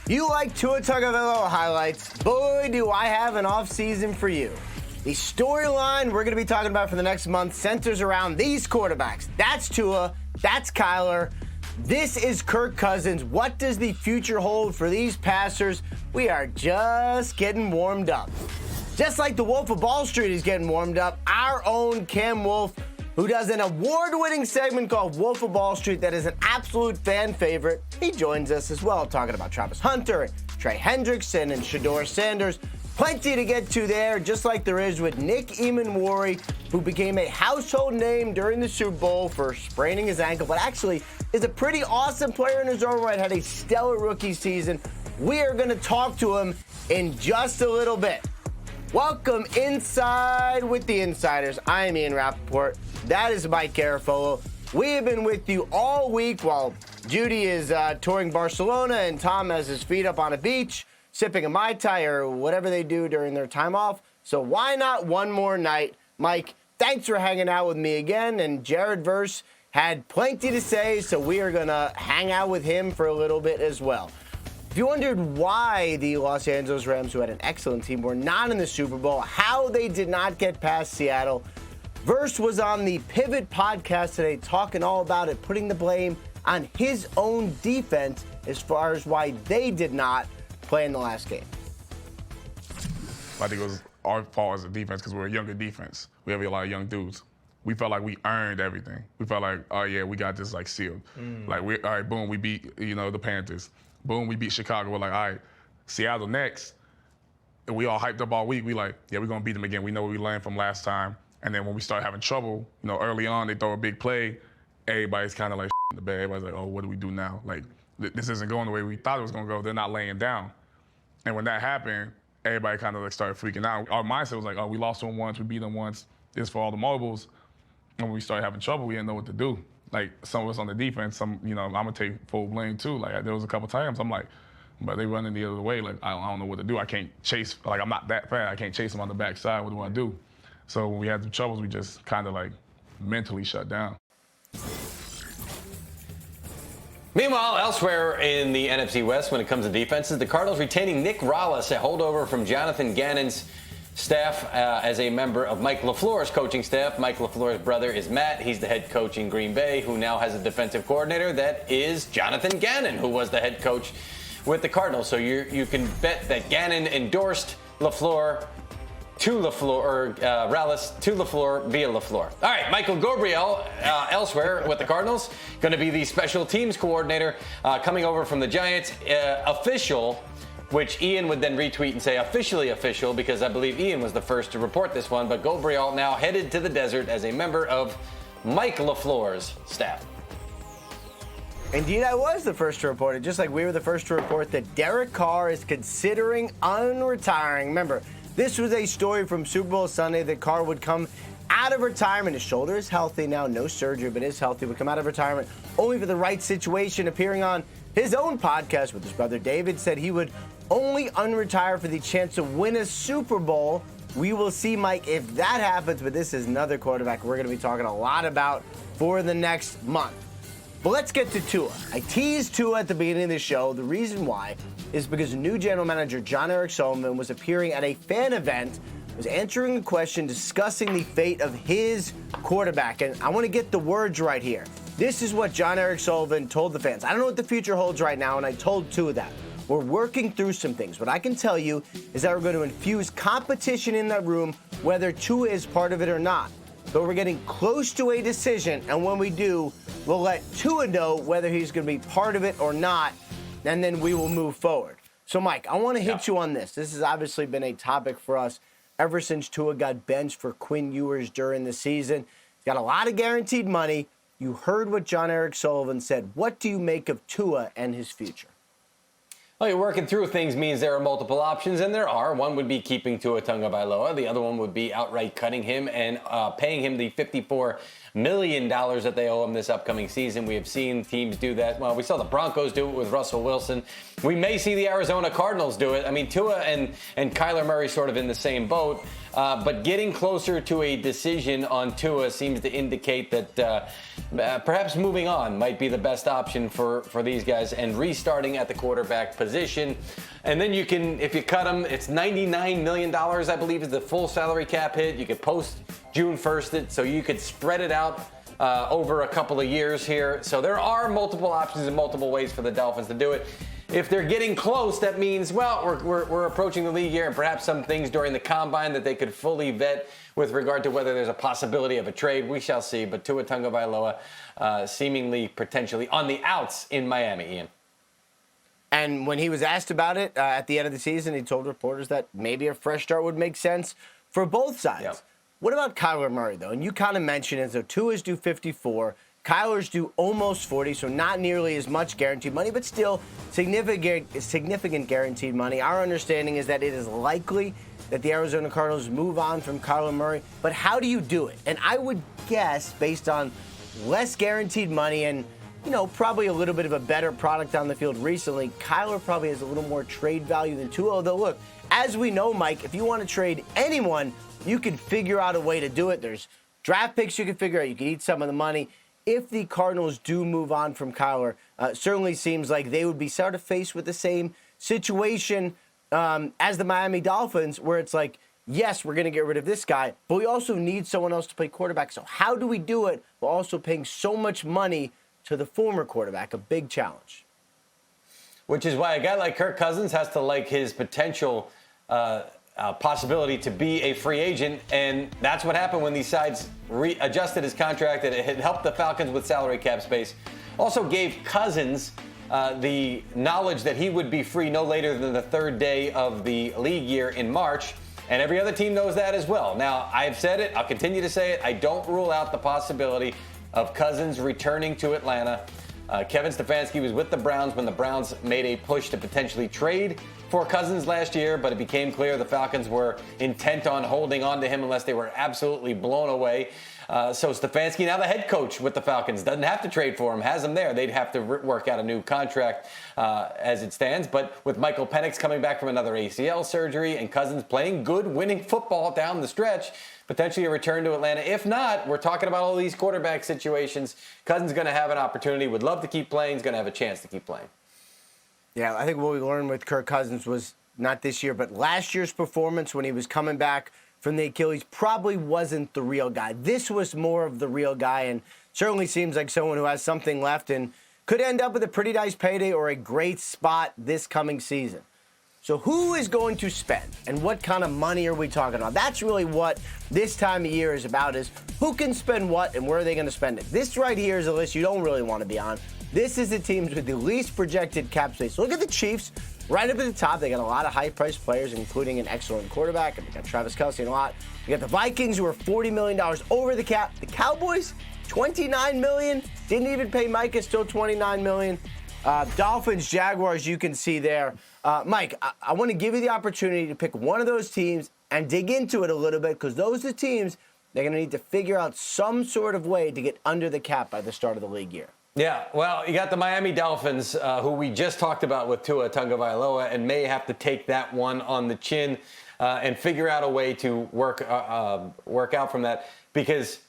You like Tua Tagovailoa highlights? Boy, do I have an offseason for you. The storyline we're going to be talking about for the next month centers around these quarterbacks. That's Tua. That's Kyler. This is Kirk Cousins. What does the future hold for these passers? We are just getting warmed up. Just like the Wolf of Wall Street is getting warmed up, our own Cam Wolf, who does an award-winning segment called Wolf of Wall Street that is an absolute fan favorite, he joins us as well, talking about Travis Hunter and Trey Hendrickson and Shedeur Sanders. Plenty to get to there, just like there is with Nick Emmanwori, who became a household name during the Super Bowl for spraining his ankle, but actually is a pretty awesome player in his own right, had a stellar rookie season. We are going to talk to him in just a little bit. Welcome inside with the Insiders. I am Ian Rappaport. That is Mike Garafolo. We have been with you all week while Judy is touring Barcelona and Tom has his feet up on a beach, sipping a Mai Tai or whatever they do during their time off. So why not one more night? Mike, thanks for hanging out with me again. And Jared Verse had plenty to say, so we are going to hang out with him for a little bit as well. If you wondered why the Los Angeles Rams, who had an excellent team, were not in the Super Bowl, how they did not get past Seattle, Verse was on the Pivot podcast today talking all about it, putting the blame on his own defense as far as why they did not play in the last game. I think it was our fault as a defense because we're a younger defense. We have a lot of young dudes. We felt like we earned everything. We felt like, oh yeah, we got this like sealed. Like all right, boom, we beat the Panthers. Boom, we beat Chicago. We're like, all right, Seattle next. And we all hyped up all week. We like, yeah, we're gonna beat them again. We know what we learned from last time. And then when we start having trouble, early on they throw a big play. Everybody's kind of like in the bed. Everybody's like, oh, what do we do now? Like, this isn't going the way we thought it was gonna go. They're not laying down. And when that happened, everybody kind of like started freaking out. Our mindset was like, oh, we lost them once, we beat them once. This for all the mobiles. And when we started having trouble, we didn't know what to do. Like some of us on the defense, I'm gonna take full blame too. Like there was a couple times I'm like, but they running the other way. Like I don't know what to do. I can't chase. Like I'm not that fast. I can't chase them on the backside. What do I do? So when we had the troubles, we just kind of like mentally shut down. Meanwhile, elsewhere in the NFC West, when it comes to defenses, the Cardinals retaining Nick Rallis, a holdover from Jonathan Gannon's staff as a member of Mike LaFleur's coaching staff. Mike LaFleur's brother is Matt. He's the head coach in Green Bay, who now has a defensive coordinator that is Jonathan Gannon, who was the head coach with the Cardinals. So you can bet that Gannon endorsed LaFleur to LaFleur, or Rallis to LaFleur via LaFleur. All right, Michael Gabriel, elsewhere with the Cardinals, going to be the special teams coordinator, coming over from the Giants. Official, which Ian would then retweet and say officially official, because I believe Ian was the first to report this one. But Gabriel now headed to the desert as a member of Mike LaFleur's staff. Indeed, I was the first to report it, just like we were the first to report that Derek Carr is considering unretiring. Remember, this was a story from Super Bowl Sunday that Carr would come out of retirement. His shoulder is healthy now, no surgery, but is healthy. Would come out of retirement only for the right situation. Appearing on his own podcast with his brother David, said he would only unretire for the chance to win a Super Bowl. We will see, Mike, if that happens, but this is another quarterback we're going to be talking a lot about for the next month. But let's get to Tua. I teased Tua at the beginning of the show. The reason why is because new general manager John Eric Sullivan was appearing at a fan event, was answering a question discussing the fate of his quarterback. And I want to get the words right here. This is what John Eric Sullivan told the fans. I don't know what the future holds right now, and I told Tua that. We're working through some things. What I can tell you is that we're going to infuse competition in that room, whether Tua is part of it or not. But we're getting close to a decision, and when we do, we'll let Tua know whether he's going to be part of it or not, and then we will move forward. So, Mike, I want to hit you on this. This has obviously been a topic for us ever since Tua got benched for Quinn Ewers during the season. He's got a lot of guaranteed money. You heard what John Eric Sullivan said. What do you make of Tua and his future? Well, you're working through things means there are multiple options, and there are. One would be keeping Tua Tagovailoa. The other one would be outright cutting him and paying him the $54 million that they owe him this upcoming season. We have seen teams do that. Well, we saw the Broncos do it with Russell Wilson. We may see the Arizona Cardinals do it. I mean, Tua and Kyler Murray sort of in the same boat. But getting closer to a decision on Tua seems to indicate that perhaps moving on might be the best option for these guys and restarting at the quarterback position. And then you can, if you cut them, it's $99 million, I believe, is the full salary cap hit. You could post June 1st it, so you could spread it out over a couple of years here. So there are multiple options and multiple ways for the Dolphins to do it. If they're getting close, that means, well, we're approaching the league year and perhaps some things during the combine that they could fully vet with regard to whether there's a possibility of a trade. We shall see. But Tua Tagovailoa seemingly potentially on the outs in Miami, Ian. And when he was asked about it at the end of the season, he told reporters that maybe a fresh start would make sense for both sides. Yep. What about Kyler Murray, though? And you kind of mentioned it, so Tua's due 54. Kyler's due almost 40, so not nearly as much guaranteed money, but still significant guaranteed money. Our understanding is that it is likely that the Arizona Cardinals move on from Kyler Murray, but how do you do it? And I would guess, based on less guaranteed money and, probably a little bit of a better product on the field recently, Kyler probably has a little more trade value than Tua. Although, look, as we know, Mike, if you want to trade anyone, you can figure out a way to do it. There's draft picks you can figure out. You can eat some of the money. If the Cardinals do move on from Kyler, certainly seems like they would be sort of faced with the same situation as the Miami Dolphins, where it's like, yes, we're going to get rid of this guy, but we also need someone else to play quarterback. So how do we do it while also paying so much money to the former quarterback? A big challenge. Which is why a guy like Kirk Cousins has to like his potential possibility to be a free agent, and that's what happened when these sides readjusted his contract. It had helped the Falcons with salary cap space. Also gave Cousins the knowledge that he would be free no later than the third day of the league year in March, and every other team knows that as well. Now, I've said it, I'll continue to say it, I don't rule out the possibility of Cousins returning to Atlanta. Kevin Stefanski was with the Browns when the Browns made a push to potentially trade for Cousins last year, but it became clear the Falcons were intent on holding on to him unless they were absolutely blown away. So Stefanski, now the head coach with the Falcons, doesn't have to trade for him, has him there. They'd have to work out a new contract as it stands. But with Michael Penix coming back from another ACL surgery and Cousins playing good, winning football down the stretch, potentially a return to Atlanta. If not, we're talking about all these quarterback situations. Cousins is going to have an opportunity, would love to keep playing, he's going to have a chance to keep playing. Yeah, I think what we learned with Kirk Cousins was not this year, but last year's performance when he was coming back from the Achilles probably wasn't the real guy. This was more of the real guy, and certainly seems like someone who has something left and could end up with a pretty nice payday or a great spot this coming season. So who is going to spend, and what kind of money are we talking about? That's really what this time of year is about, is who can spend what and where are they going to spend it. This right here is a list you don't really want to be on. This is the teams with the least projected cap space. Look at the Chiefs right up at the top. They got a lot of high-priced players, including an excellent quarterback. And they got Travis Kelce and a lot. You got the Vikings, who are $40 million over the cap. The Cowboys, $29 million. Didn't even pay Micah, still $29 million. Dolphins, Jaguars, you can see there. Mike, I want to give you the opportunity to pick one of those teams and dig into it a little bit, because those are the teams they're going to need to figure out some sort of way to get under the cap by the start of the league year. Yeah, well, you got the Miami Dolphins, who we just talked about with Tua Tagovailoa, and may have to take that one on the chin and figure out a way to work out from that, because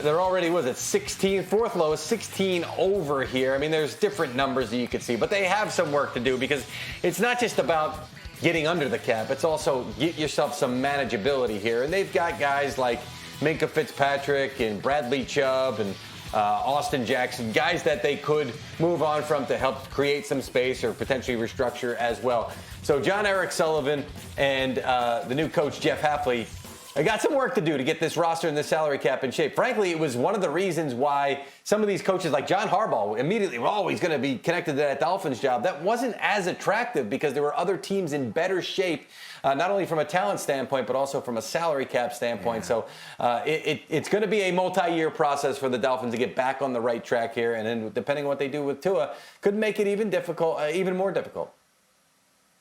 there already was at 16, fourth lowest, 16 over here. I mean, there's different numbers that you could see, but they have some work to do, because it's not just about getting under the cap. It's also get yourself some manageability here, and they've got guys like Minkah Fitzpatrick and Bradley Chubb and Austin Jackson, guys that they could move on from to help create some space or potentially restructure as well. So John Eric Sullivan and the new coach, Jeff Hafley, I got some work to do to get this roster and this salary cap in shape. Frankly, it was one of the reasons why some of these coaches like John Harbaugh immediately were always going to be connected to that Dolphins job. That wasn't as attractive because there were other teams in better shape, not only from a talent standpoint, but also from a salary cap standpoint. Yeah. So it's going to be a multi-year process for the Dolphins to get back on the right track here. And then depending on what they do with Tua, could make it even more difficult.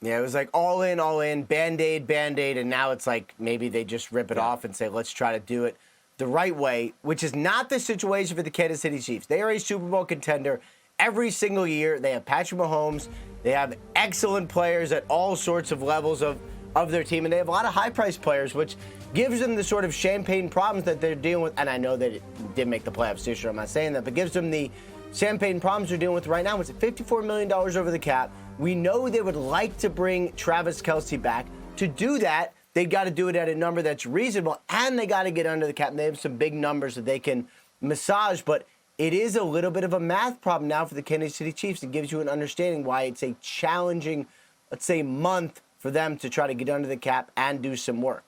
Yeah, it was like all in, Band-Aid, and now it's like maybe they just rip it off and say, let's try to do it the right way, which is not the situation for the Kansas City Chiefs. They are a Super Bowl contender every single year. They have Patrick Mahomes. They have excellent players at all sorts of levels of their team, and they have a lot of high-priced players, which gives them the sort of champagne problems that they're dealing with. And I know they did make the playoffs this year, I'm not saying that, but gives them the champagne problems they're dealing with right now. It's at $54 million over the cap. We know they would like to bring Travis Kelce back. To do that, they got to do it at a number that's reasonable, and they got to get under the cap. And they have some big numbers that they can massage, but it is a little bit of a math problem now for the Kansas City Chiefs. It gives you an understanding why it's a challenging, let's say, month for them to try to get under the cap and do some work.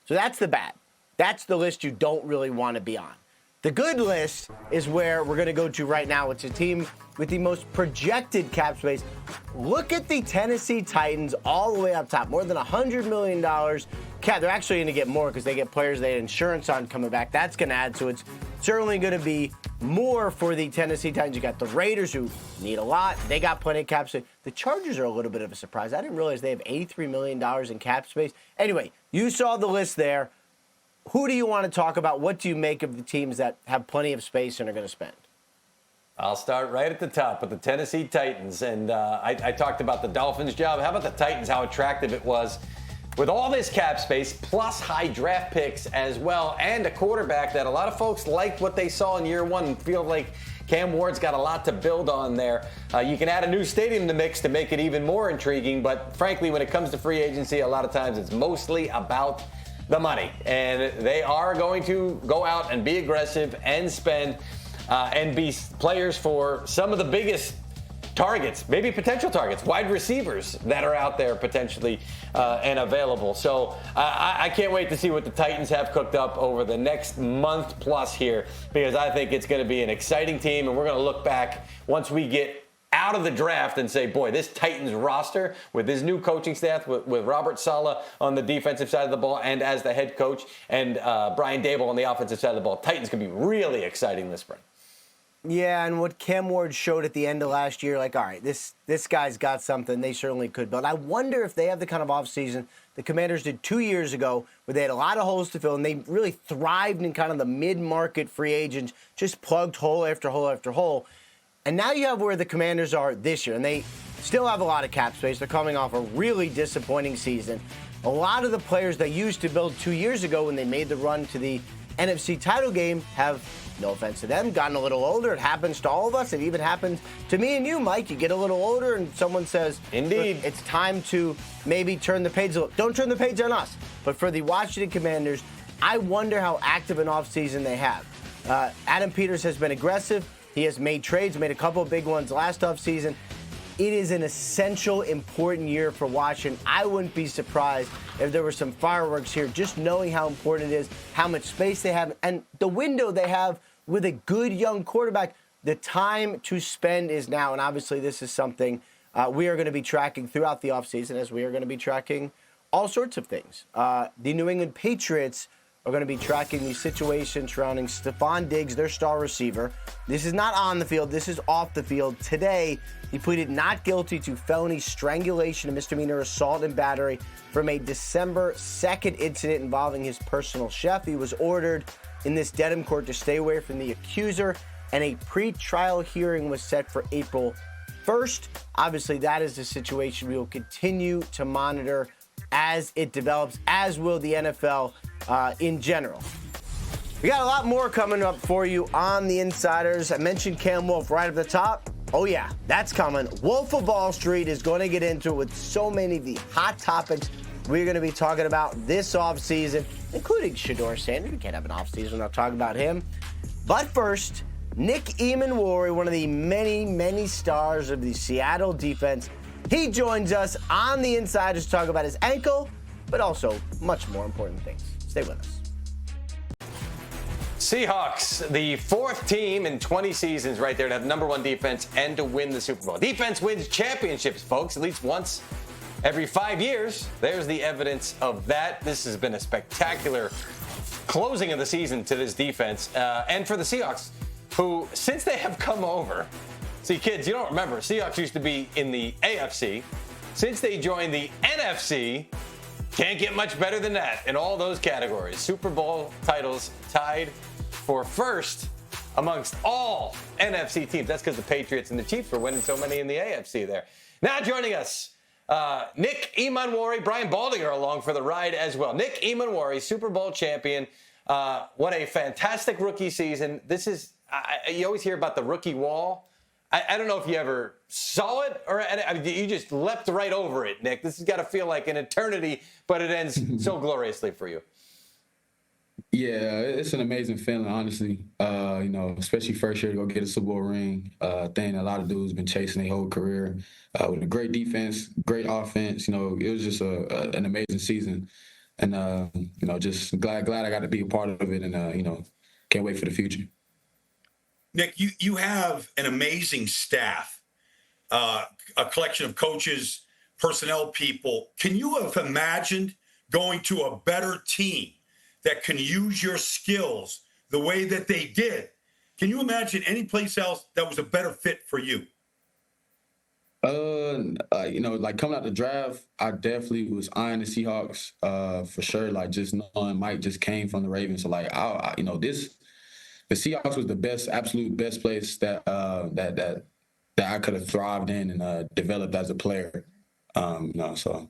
So that's the bad. That's the list you don't really want to be on. The good list is where we're going to go to right now. It's a team with the most projected cap space. Look at the Tennessee Titans all the way up top. More than $100 million cap. They're actually going to get more because they get players they had insurance on coming back. That's going to add. So it's certainly going to be more for the Tennessee Titans. You got the Raiders, who need a lot. They got plenty of cap space. The Chargers are a little bit of a surprise. I didn't realize they have $83 million in cap space. Anyway, you saw the list there. Who do you want to talk about? What do you make of the teams that have plenty of space and are going to spend? I'll start right at the top with the Tennessee Titans. And I talked about the Dolphins' job. How about the Titans, how attractive it was with all this cap space, plus high draft picks as well, and a quarterback that a lot of folks liked what they saw in year one and feel like Cam Ward's got a lot to build on there. You can add a new stadium in the mix to make it even more intriguing, but frankly, when it comes to free agency, a lot of times it's mostly about the money. And they are going to go out and be aggressive and spend and be players for some of the biggest targets, maybe potential targets, wide receivers that are out there potentially and available. So I can't wait to see what the Titans have cooked up over the next month plus here, because I think it's going to be an exciting team, and we're going to look back once we get out of the draft and say, boy, this Titans roster with his new coaching staff, with Robert Saleh on the defensive side of the ball and as the head coach, and Brian Dable on the offensive side of the ball, Titans can be really exciting this spring. Yeah, and what Cam Ward showed at the end of last year, like, all right, this guy's got something. They certainly could build. I wonder if they have the kind of offseason the Commanders did 2 years ago, where they had a lot of holes to fill, and they really thrived in kind of the mid-market free agents, just plugged hole after hole after hole. And now you have where the Commanders are this year, and they still have a lot of cap space. They're coming off a really disappointing season. A lot of the players they used to build 2 years ago when they made the run to the NFC title game have, no offense to them, gotten a little older. It happens to all of us. It even happens to me and you, Mike. You get a little older and someone says, indeed, it's time to maybe turn the page a little. Don't turn the page on us. But for the Washington Commanders, I wonder how active an offseason they have. Adam Peters has been aggressive. He has made trades, made a couple of big ones last offseason. It is an essential, important year for Washington. I wouldn't be surprised if there were some fireworks here, just knowing how important it is, how much space they have, and the window they have with a good young quarterback. The time to spend is now, and obviously this is something we are going to be tracking throughout the offseason, as we are going to be tracking all sorts of things. The New England Patriots are going to be tracking the situation surrounding Stephon Diggs, their star receiver. This is not on the field. This is off the field. Today, he pleaded not guilty to felony strangulation and misdemeanor assault and battery from a December 2nd incident involving his personal chef. He was ordered in this Dedham court to stay away from the accuser, and a pre-trial hearing was set for April 1st. Obviously, that is the situation we will continue to monitor as it develops, as will the NFL in general. We got a lot more coming up for you on the Insiders. I mentioned Cam Wolf right at the top. Oh yeah, that's coming. Wolf of Wall Street is going to get into it with so many of the hot topics we're going to be talking about this offseason, including Shedeur Sanders. We can't have an offseason without talking about him. But first, Nick Emmanwori, one of the many, many stars of the Seattle defense. He joins us on the Insiders to talk about his ankle, but also much more important things. Stay with us. Seahawks, the fourth team in 20 seasons right there to have number one defense and to win the Super Bowl. Defense wins championships, folks, at least once every 5 years. There's the evidence of that. This has been a spectacular closing of the season to this defense. And for the Seahawks, who, since they have come over, see, kids, you don't remember, Seahawks used to be in the AFC. Since they joined the NFC, can't get much better than that in all those categories. Super Bowl titles tied for first amongst all NFC teams. That's because the Patriots and the Chiefs were winning so many in the AFC there. Now joining us, Nick Emmanwori, Brian Baldinger along for the ride as well. Nick Emmanwori, Super Bowl champion. What a fantastic rookie season. This is, you always hear about the rookie wall. I don't know if you ever saw it or you just leapt right over it, Nick. This has got to feel like an eternity, but it ends so gloriously for you. Yeah, it's an amazing feeling, honestly. Especially first year to go get a Super Bowl ring. Thing a lot of dudes been chasing their whole career with a great defense, great offense. It was just an amazing season, and just glad I got to be a part of it, and can't wait for the future. Nick, you have an amazing staff, a collection of coaches, personnel people. Can you have imagined going to a better team that can use your skills the way that they did? Can you imagine any place else that was a better fit for you? Like coming out the draft, I definitely was eyeing the Seahawks for sure. Like just knowing Mike just came from the Ravens, so like the Seahawks was the absolute best place that I could have thrived in and developed as a player. So.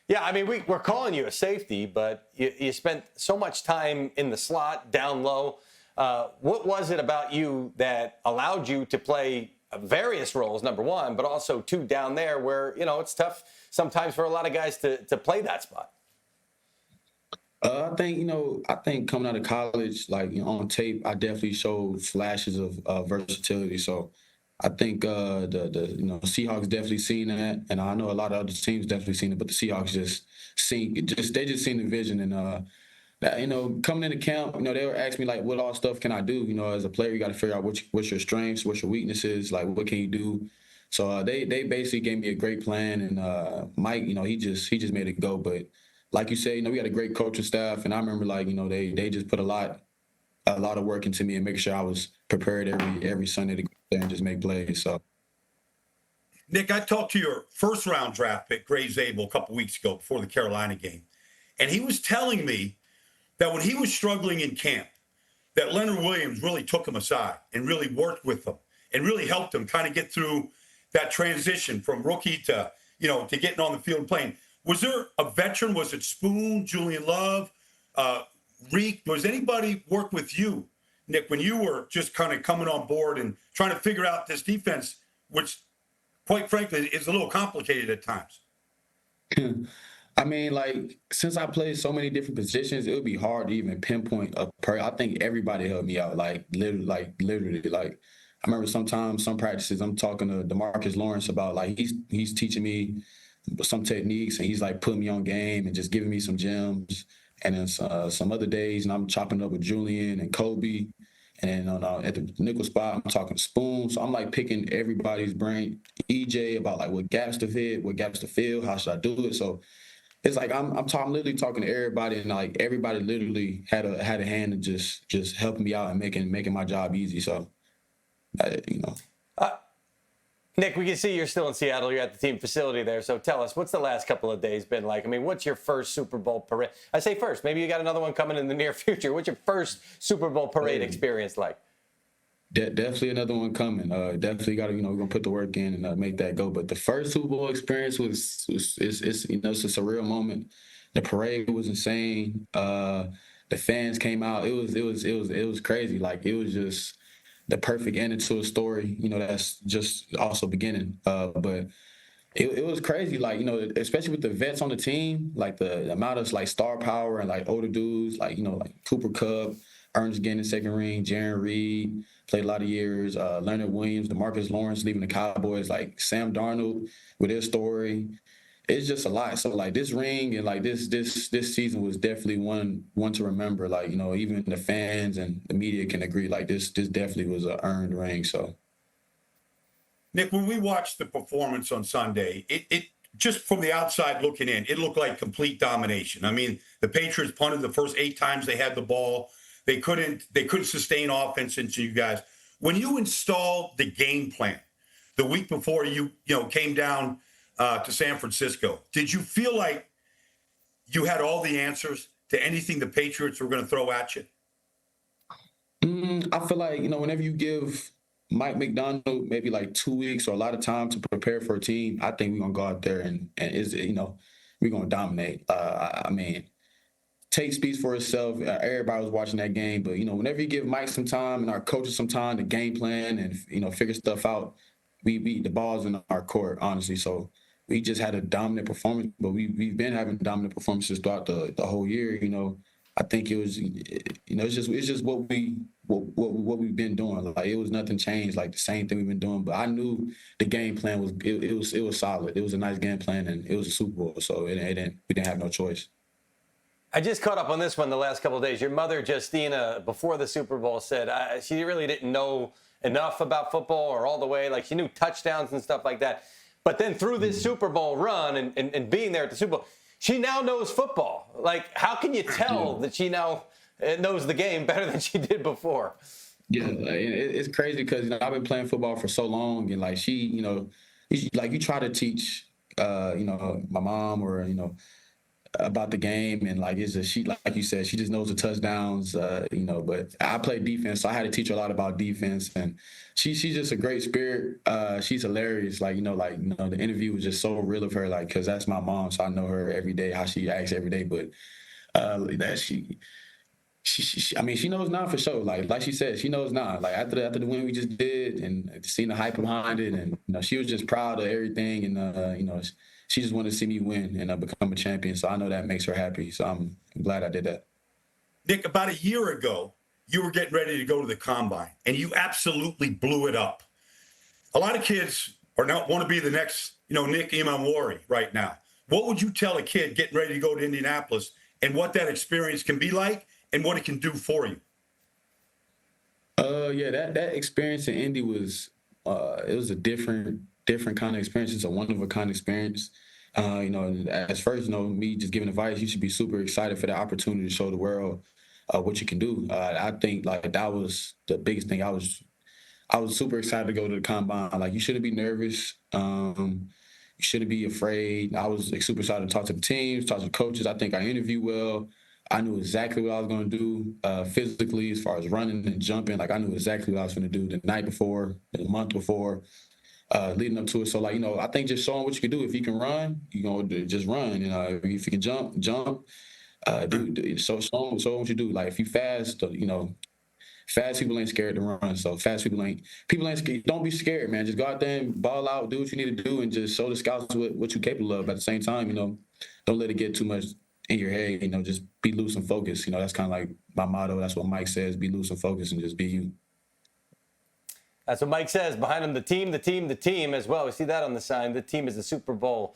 Yeah, I mean, we're calling you a safety, but you spent so much time in the slot, down low. What was it about you that allowed you to play various roles, number one, but also two down there where, it's tough sometimes for a lot of guys to play that spot? I think coming out of college, on tape, I definitely showed flashes of versatility. So I think the Seahawks definitely seen that, and I know a lot of other teams definitely seen it, but the Seahawks they just seen the vision, and coming into camp, they were asking me like, what all stuff can I do? As a player, you got to figure out what's your strengths, what's your weaknesses, like what can you do. So they basically gave me a great plan, and Mike, he just made it go. But like you say, we got a great coaching staff, and I remember they just put a lot of work into me and making sure I was prepared every Sunday to go there and just make plays. So, Nick, I talked to your first-round draft pick, Gray Zabel, a couple weeks ago before the Carolina game, and he was telling me that when he was struggling in camp, that Leonard Williams really took him aside and really worked with him and really helped him kind of get through that transition from rookie to getting on the field and playing. Was there a veteran? Was it Spoon, Julian Love, Reek? Was anybody work with you, Nick, when you were just kind of coming on board and trying to figure out this defense, which, quite frankly, is a little complicated at times? I mean, since I played so many different positions, it would be hard to even pinpoint a per. I think everybody helped me out, literally. I remember sometimes, some practices, I'm talking to DeMarcus Lawrence about, he's teaching me some techniques, and he's, putting me on game and just giving me some gems. And then some other days, and I'm chopping up with Julian and Kobe. And then at the nickel spot, I'm talking Spoon. So I'm, picking everybody's brain, EJ, about, what gaps to fit, what gaps to fill, how should I do it. So it's I'm literally talking to everybody, and, everybody literally had a hand in just helping me out and making my job easy. So, Nick, we can see you're still in Seattle. You're at the team facility there. So tell us, what's the last couple of days been like? I mean, what's your first Super Bowl parade? I say first. Maybe you got another one coming in the near future. What's your first Super Bowl parade experience like? Definitely another one coming. Definitely got to, we're going to put the work in and make that go. But the first Super Bowl experience it's a surreal moment. The parade was insane. The fans came out. It was crazy. It was just the perfect ending to a story, that's just also beginning. But it was crazy, especially with the vets on the team, the amount of star power and older dudes, Cooper Kupp, Ernest getting the second ring, Jaron Reed, played a lot of years, Leonard Williams, DeMarcus Lawrence leaving the Cowboys, Sam Darnold with his story. It's just a lot. So this ring and this season was definitely one to remember. Even the fans and the media can agree. This definitely was an earned ring. So, Nick, when we watched the performance on Sunday, it just from the outside looking in, it looked like complete domination. I mean, the Patriots punted the first 8 times they had the ball. They couldn't sustain offense into you guys. When you installed the game plan the week before you came down to San Francisco, did you feel like you had all the answers to anything the Patriots were going to throw at you? I feel like, whenever you give Mike McDonald maybe like 2 weeks or a lot of time to prepare for a team, I think we're gonna go out there and we're gonna dominate. I mean, Tate speaks for itself. Everybody was watching that game, but whenever you give Mike some time and our coaches some time to game plan and figure stuff out, we beat the balls in our court, honestly. So we just had a dominant performance, but we've been having dominant performances throughout the whole year. I think it was, it's just what we've been doing. Like, it was nothing changed, like the same thing we've been doing. But I knew the game plan was it was solid. It was a nice game plan, and it was a Super Bowl, so we didn't have no choice. I just caught up on this one the last couple of days. Your mother, Justina, before the Super Bowl said she really didn't know enough about football or all the way. Like, she knew touchdowns and stuff like that. But then through this Super Bowl run and being there at the Super Bowl, she now knows football. Like, how can you tell that she now knows the game better than she did before? Yeah, it's crazy because I've been playing football for so long, and like you try to teach my mom or about the game, and like she, like you said, she just knows the touchdowns, but I play defense, so I had to teach her a lot about defense, and she's just a great spirit. She's hilarious. The interview was just so real of her, like, because that's my mom, so I know her every day, how she acts every day, but she knows now for sure. Like she said, she knows now. Like, after the win we just did, and seeing the hype behind it, and she was just proud of everything, and she just wanted to see me win and become a champion. So I know that makes her happy. So I'm glad I did that. Nick, about a year ago, you were getting ready to go to the Combine, and you absolutely blew it up. A lot of kids want to be the next, Nick Emmanwori right now. What would you tell a kid getting ready to go to Indianapolis and what that experience can be like and what it can do for you? That experience in Indy was it was a different kind of experience. It's a one-of-a-kind experience. As first, me just giving advice, you should be super excited for the opportunity to show the world what you can do. I think that was the biggest thing. I was super excited to go to the Combine. Like, you shouldn't be nervous. You shouldn't be afraid. I was super excited to talk to the teams, talk to the coaches. I think I interviewed well. I knew exactly what I was going to do physically, as far as running and jumping. Like, I knew exactly what I was going to do the night before, the month before. Leading up to it. So, I think just showing what you can do. If you can run, just run. If you can jump. So show what you do. Like, if you fast, fast people ain't scared to run. So fast people ain't scared. Don't be scared, man. Just go out there and ball out, do what you need to do, and just show the scouts what you're capable of. But at the same time, don't let it get too much in your head. Just be loose and focused. That's kind of like my motto. That's what Mike says. Be loose and focused, and just be you. That's what Mike says. Behind him, the team as well. We see that on the sign. The team is the Super Bowl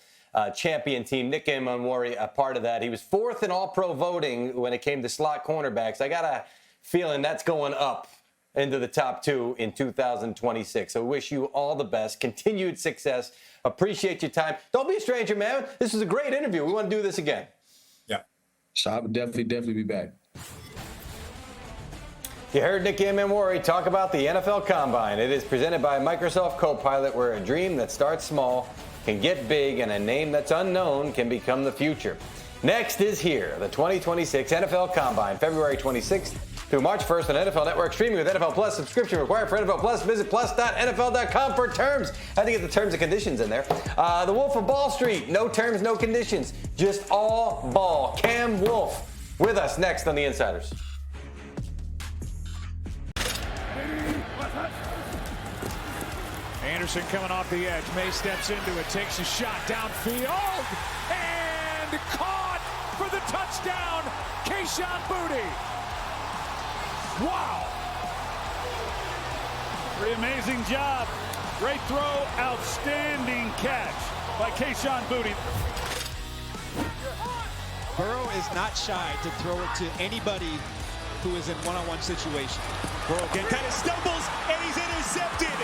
champion team. Nick Emmanwori, a part of that. He was 4th in All-Pro voting when it came to slot cornerbacks. I got a feeling that's going up into the top 2 in 2026. So wish you all the best. Continued success. Appreciate your time. Don't be a stranger, man. This was a great interview. We want to do this again. Yeah. So I would definitely be back. You heard Nick Emmanwori talk about the NFL Combine. It is presented by Microsoft Copilot, where a dream that starts small can get big and a name that's unknown can become the future. Next is here, the 2026 NFL Combine, February 26th through March 1st on NFL Network, streaming with NFL Plus. Subscription required for NFL Plus. Visit plus.nfl.com for terms. I had to get the terms and conditions in there. The Wolf of Ball Street, no terms, no conditions, just all ball. Cam Wolf with us next on The Insiders. Anderson coming off the edge. May steps into it, takes a shot downfield, and caught for the touchdown. Kayshon Boutte. Wow. Pretty amazing job. Great throw, outstanding catch by Kayshon Boutte. Burrow is not shy to throw it to anybody who is in one-on-one situation. Burrow again kind of stumbles, and he's intercepted.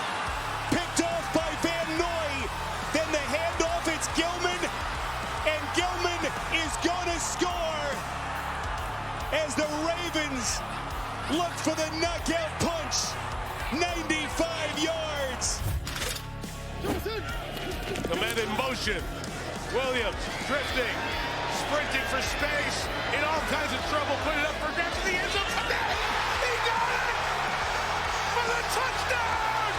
Picked off by Van Noy. Then the handoff, it's Gilman. And Gilman is going to score as the Ravens look for the knockout punch. 95 yards. The man in motion. Williams drifting, sprinting for space, in all kinds of trouble, put it up for grabs in the end zone. He got it! For the touchdown!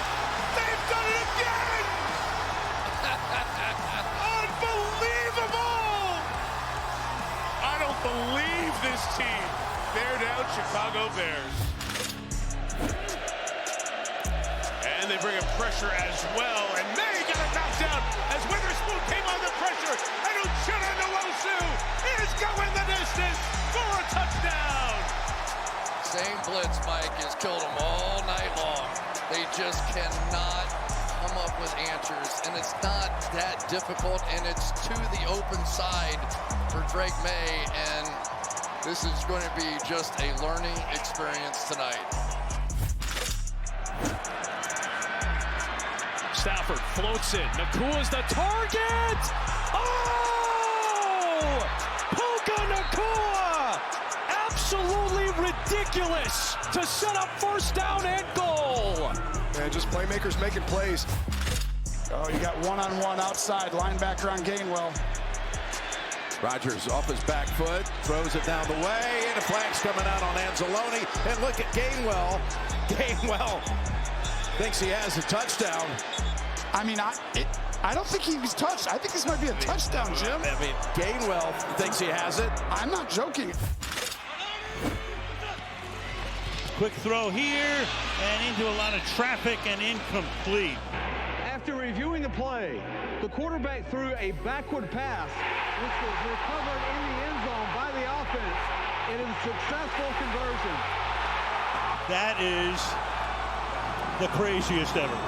And they bring in pressure as well. And May got it knocked down as Witherspoon came under pressure. And Uchenna Nwosu is going the distance for a touchdown. Same blitz, Mike, has killed them all night long. They just cannot come up with answers. And it's not that difficult, and it's to the open side for Drake May. And this is going to be just a learning experience tonight. Stafford floats it. Nakua's the target. Oh! Puka Nacua! Absolutely ridiculous to set up first down and goal. And just playmakers making plays. Oh, you got one-on-one outside linebacker on Gainwell. Rodgers off his back foot, throws it down the way, and a flag's coming out on Anzalone. And look at Gainwell. Gainwell thinks he has a touchdown. I mean, I don't think he was touched. I think this might be a touchdown, Jim. I mean, Gainwell thinks he has it. I'm not joking. Quick throw here and into a lot of traffic and incomplete. After reviewing the play, the quarterback threw a backward pass, which was recovered in the end zone by the offense. It is a successful conversion. That is the craziest ever.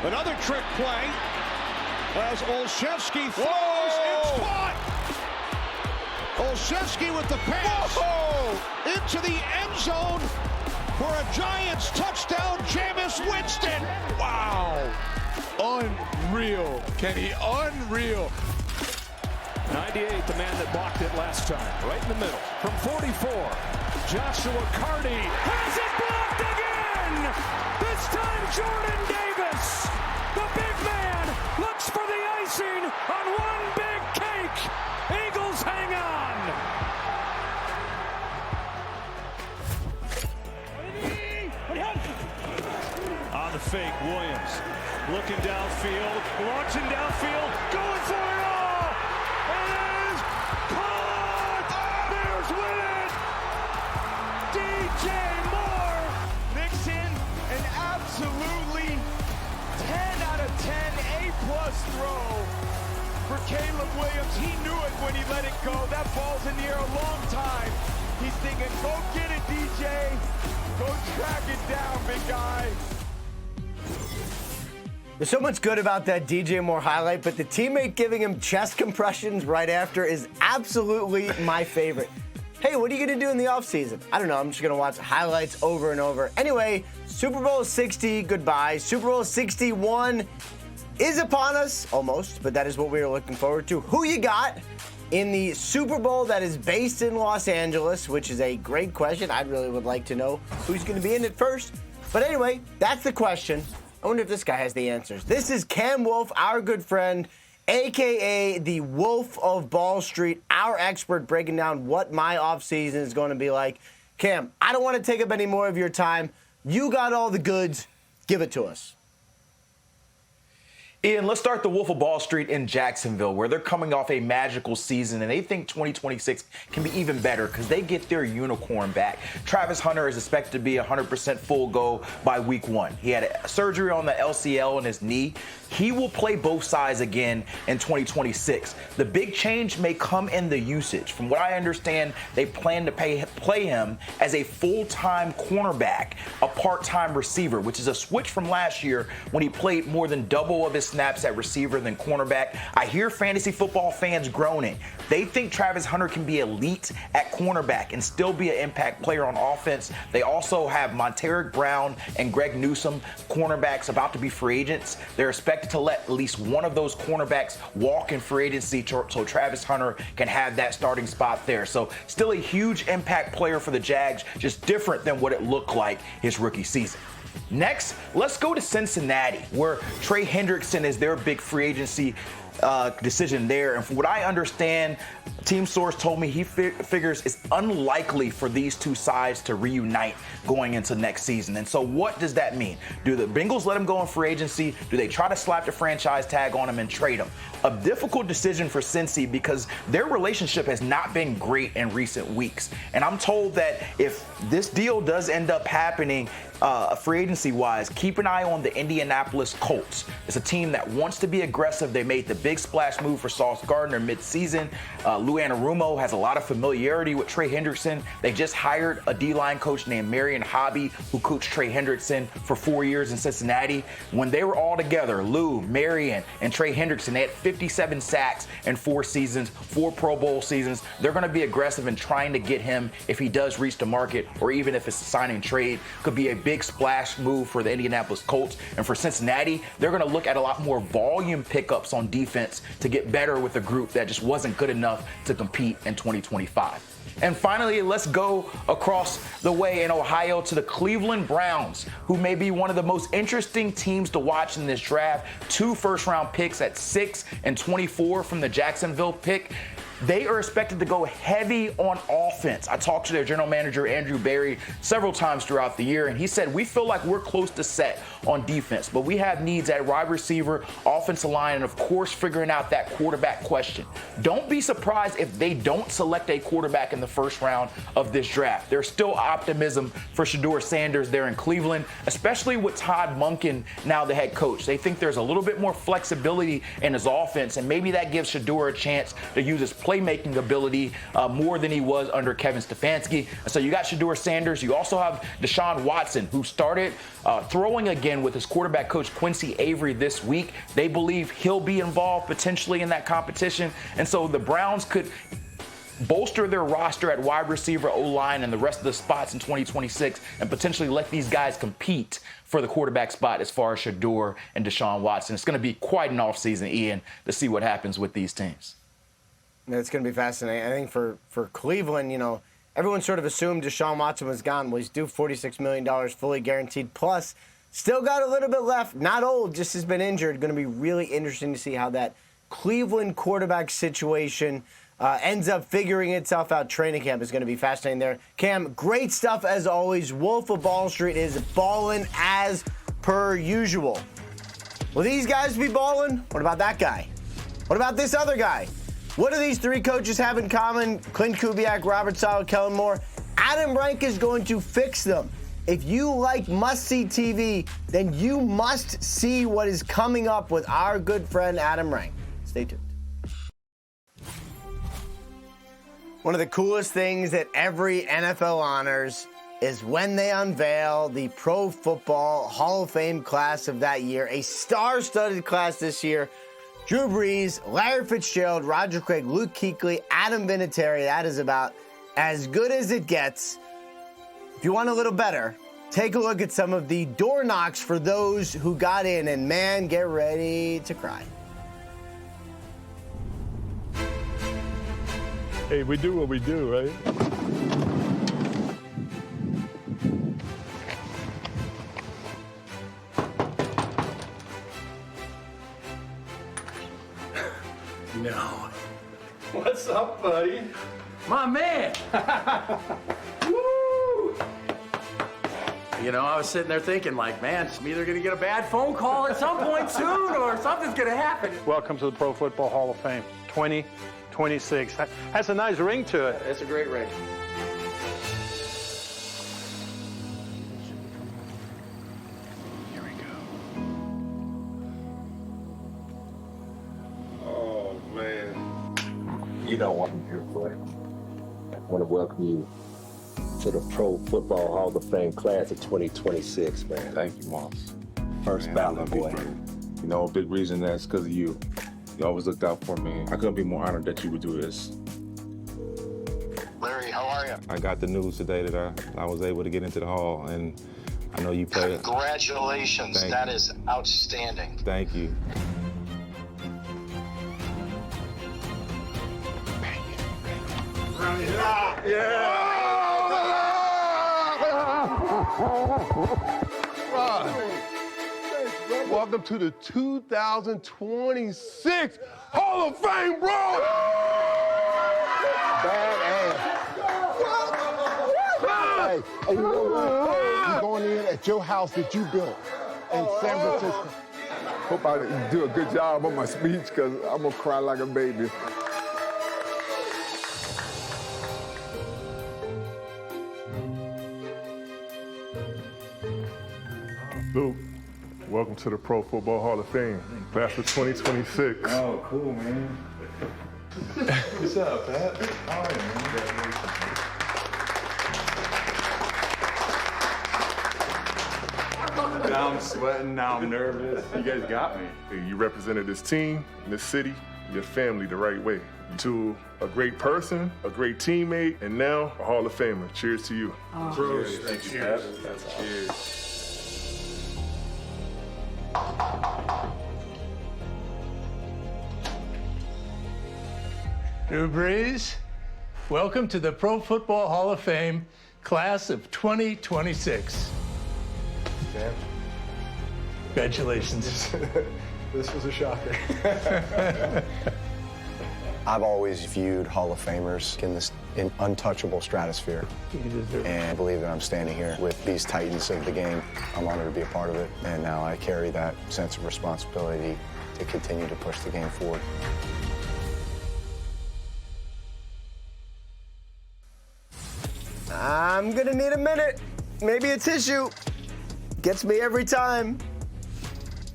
Another trick play as Olszewski throws. It's caught. Olszewski with the pass into the end zone for a Giants touchdown. Jameis Winston. Wow. Unreal, Kenny. Unreal. 98, the man that blocked it last time. Right in the middle. From 44, Joshua Cardi has it blocked again. This time Jordan Davis. The big man looks for the icing on one big cake. Eagles hang on. On the fake, Williams looking downfield, launching downfield, going for it all. It is caught. Bears win it. DJ Moore. Nixon, an absolutely 10 out of 10 A+ throw for Caleb Williams. He knew it when he let it go. That ball's in the air a long time. He's thinking, go get it, DJ. Go track it down, big guy. There's so much good about that DJ Moore highlight, but the teammate giving him chest compressions right after is absolutely my favorite. Hey, what are you going to do in the offseason? I don't know. I'm just going to watch highlights over and over. Anyway, Super Bowl 60, goodbye. Super Bowl 61 is upon us, almost, but that is what we are looking forward to. Who you got in the Super Bowl that is based in Los Angeles, which is a great question. I really would like to know who's going to be in it first. But anyway, that's the question. I wonder if this guy has the answers. This is Cam Wolf, our good friend, a.k.a. the Wolf of Ball Street, our expert breaking down what my offseason is going to be like. Cam, I don't want to take up any more of your time. You got all the goods. Give it to us. Ian, let's start the Wolf of Ball Street in Jacksonville, where they're coming off a magical season, and they think 2026 can be even better because they get their unicorn back. Travis Hunter is expected to be 100% full go by week 1. He had a surgery on the LCL in his knee. He will play both sides again in 2026. The big change may come in the usage. From what I understand, they plan to play him as a full-time cornerback, a part-time receiver, which is a switch from last year when he played more than double of his snaps at receiver than cornerback. I hear fantasy football fans groaning. They think Travis Hunter can be elite at cornerback and still be an impact player on offense. They also have Monteric Brown and Greg Newsome, cornerbacks, about to be free agents. They're expected to let at least one of those cornerbacks walk in free agency so Travis Hunter can have that starting spot there. So still a huge impact player for the Jags, just different than what it looked like his rookie season. Next, let's go to Cincinnati, where Trey Hendrickson is their big free agency decision there. And from what I understand, team source told me he figures it's unlikely for these two sides to reunite going into next season. And so what does that mean? Do the Bengals let him go in free agency? Do they try to slap the franchise tag on him and trade him? A difficult decision for Cincy because their relationship has not been great in recent weeks. And I'm told that if this deal does end up happening, free agency wise, keep an eye on the Indianapolis Colts. It's a team that wants to be aggressive. They made the big splash move for Sauce Gardner mid-season. Lou Anarumo has a lot of familiarity with Trey Hendrickson. They just hired a D-line coach named Marion Hobby, who coached Trey Hendrickson for 4 years in Cincinnati. When they were all together, Lou, Marion, and Trey Hendrickson, they had 57 sacks in 4 seasons, 4 Pro Bowl seasons. They're going to be aggressive in trying to get him if he does reach the market, or even if it's a signing trade. Could be a big splash move for the Indianapolis Colts. And for Cincinnati, they're going to look at a lot more volume pickups on defense to get better with a group that just wasn't good enough to compete in 2025. And finally, let's go across the way in Ohio to the Cleveland Browns, who may be one of the most interesting teams to watch in this draft. 2 first-round picks at 6 and 24 from the Jacksonville pick. They are expected to go heavy on offense. I talked to their general manager, Andrew Berry, several times throughout the year, and he said, we feel like we're close to set on defense, but we have needs at wide receiver, offensive line, and of course, figuring out that quarterback question. Don't be surprised if they don't select a quarterback in the first round of this draft. There's still optimism for Shedeur Sanders there in Cleveland, especially with Todd Monken now the head coach. They think there's a little bit more flexibility in his offense, and maybe that gives Shedeur a chance to use his playmaking ability more than he was under Kevin Stefanski. And so you got Shedeur Sanders. You also have Deshaun Watson, who started throwing again with his quarterback coach Quincy Avery this week. They believe he'll be involved potentially in that competition. And so the Browns could bolster their roster at wide receiver, O-line, and the rest of the spots in 2026 and potentially let these guys compete for the quarterback spot as far as Shedeur and Deshaun Watson. It's going to be quite an offseason, Ian, to see what happens with these teams. It's going to be fascinating. I think for Cleveland, everyone sort of assumed Deshaun Watson was gone. Well, he's due $46 million fully guaranteed, plus still got a little bit left. Not old, just has been injured. Going to be really interesting to see how that Cleveland quarterback situation ends up figuring itself out. Training camp is going to be fascinating there. Cam, great stuff as always. Wolf of Ball Street is balling as per usual. Will these guys be balling? What about that guy? What about this other guy? What do these 3 coaches have in common? Clint Kubiak, Robert Saleh, Kellen Moore. Adam Rank is going to fix them. If you like must-see TV, then you must see what is coming up with our good friend Adam Rank. Stay tuned. One of the coolest things at every NFL honors is when they unveil the Pro Football Hall of Fame class of that year, a star-studded class this year. Drew Brees, Larry Fitzgerald, Roger Craig, Luke Kuechly, Adam Vinatieri. That is about as good as it gets. If you want a little better, take a look at some of the door knocks for those who got in, and man, get ready to cry. Hey, we do what we do, right? No. What's up, buddy? My man! Woo! I was sitting there thinking, man, I'm either going to get a bad phone call at some point soon or something's going to happen. Welcome to the Pro Football Hall of Fame 2026. Has a nice ring to it. It's a great ring. You know what I'm here for. I want to welcome you to the Pro Football Hall of Fame class of 2026, man. Thank you, Moss. First ballot, boy. A big reason that's because of you. You always looked out for me. I couldn't be more honored that you would do this. Larry, how are you? I got the news today that I was able to get into the hall, and I know you played. Congratulations. That is outstanding. Thank you. welcome to the 2026 Hall of Fame, bro! Hey, you know what? You're going in at your house that you built in San Francisco. Hope I do a good job on my speech because I'm going to cry like a baby. Luke, welcome to the Pro Football Hall of Fame, class of 2026. Oh, cool, man. What's up, Pat? All right, man. Now I'm sweating, now I'm nervous. You guys got me. You represented this team, this city, your family the right way. To a great person, a great teammate, and now a Hall of Famer. Cheers to you. Oh. Cheers. Thank you, Pat. Cheers. Drew Brees, welcome to the Pro Football Hall of Fame, class of 2026. Sam. Congratulations. This was a shocker. I've always viewed Hall of Famers in this untouchable stratosphere. And I believe that I'm standing here with these titans of the game. I'm honored to be a part of it. And now I carry that sense of responsibility to continue to push the game forward. I'm gonna need a minute, maybe a tissue. Gets me every time.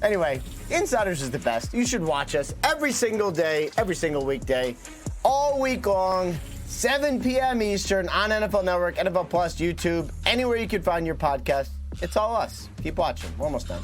Anyway, Insiders is the best. You should watch us every single day, every single weekday, all week long, 7 p.m. Eastern on NFL Network, NFL Plus, YouTube, anywhere you can find your podcast. It's all us. Keep watching. We're almost done.